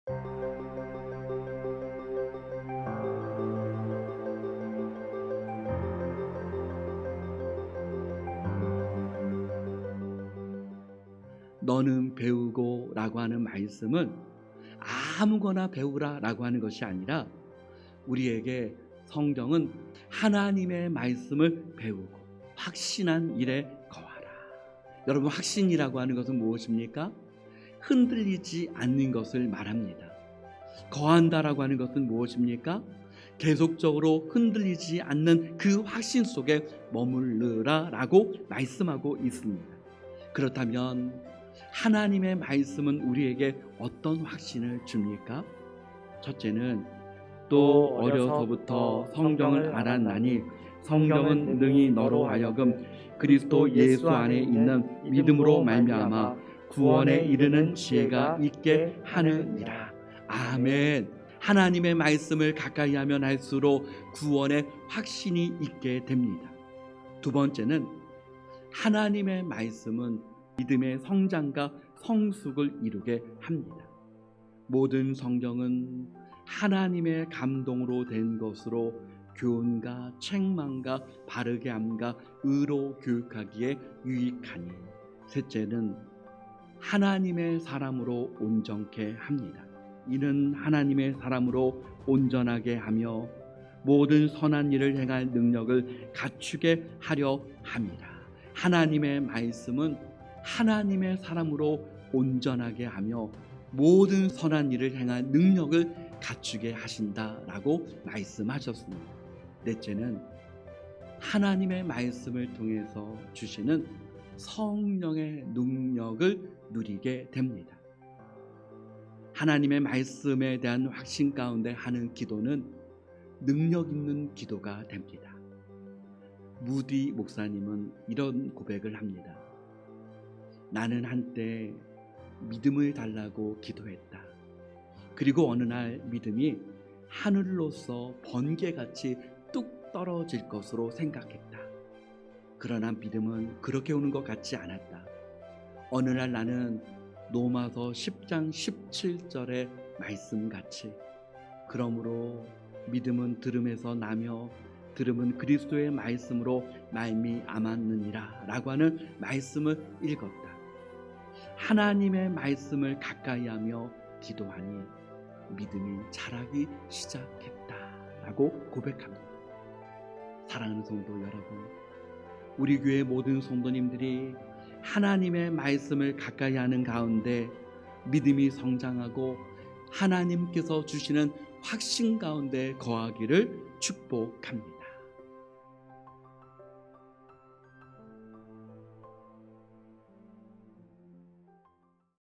너는 배우고 라고 하는 말씀은 아무거나 배우라 라고 하는 것이 아니라 우리에게 성경은 하나님의 말씀을 배우고 확신한 일에 거하라. 여러분, 확신이라고 하는 것은 무엇입니까? 흔들리지 않는 것을 말합니다. 거한다라고 하는 것은 무엇입니까? 계속적으로 흔들리지 않는 그 확신 속에 머무르라 라고 말씀하고 있습니다. 그렇다면 하나님의 말씀은 우리에게 어떤 확신을 줍니까? 첫째는 또 어려서부터 성경을 알았나니 성경은 능히 너로 하여금 그리스도 예수 안에 있는 믿음으로 말미암아 구원에 이르는 지혜가 있게 하느니라. 아멘. 하나님의 말씀을 가까이 하면 할수록 구원의 확신이 있게 됩니다. 두 번째는 하나님의 말씀은 믿음의 성장과 성숙을 이루게 합니다. 모든 성경은 하나님의 감동으로 된 것으로 교훈과 책망과 바르게 함과 의로 교육하기에 유익하니, 셋째는 하나님의 사람으로 온전케 합니다. 이는 하나님의 사람으로 온전하게 하며 모든 선한 일을 행할 능력을 갖추게 하려 함이라. 하나님의 말씀은 하나님의 사람으로 온전하게 하며 모든 선한 일을 행할 능력을 갖추게 하신다라고 말씀하셨습니다. 넷째는 하나님의 말씀을 통해서 주시는 성령의 능력을 누리게 됩니다. 하나님의 말씀에 대한 확신 가운데 하는 기도는 능력 있는 기도가 됩니다. 무디 목사님은 이런 고백을 합니다. 나는 한때 믿음을 달라고 기도했다. 그리고 어느 날 믿음이 하늘로서 번개같이 뚝 떨어질 것으로 생각했다. 그러나 믿음은 그렇게 오는 것 같지 않았다. 어느 날 나는 로마서 10장 17절의 말씀같이 그러므로 믿음은 들음에서 나며 들음은 그리스도의 말씀으로 말미암았느니라 라고 하는 말씀을 읽었다. 하나님의 말씀을 가까이 하며 기도하니 믿음이 자라기 시작했다라고 고백합니다. 사랑하는 성도 여러분, 우리 교회 모든 성도님들이 하나님의 말씀을 가까이 하는 가운데 믿음이 성장하고 하나님께서 주시는 확신 가운데 거하기를 축복합니다.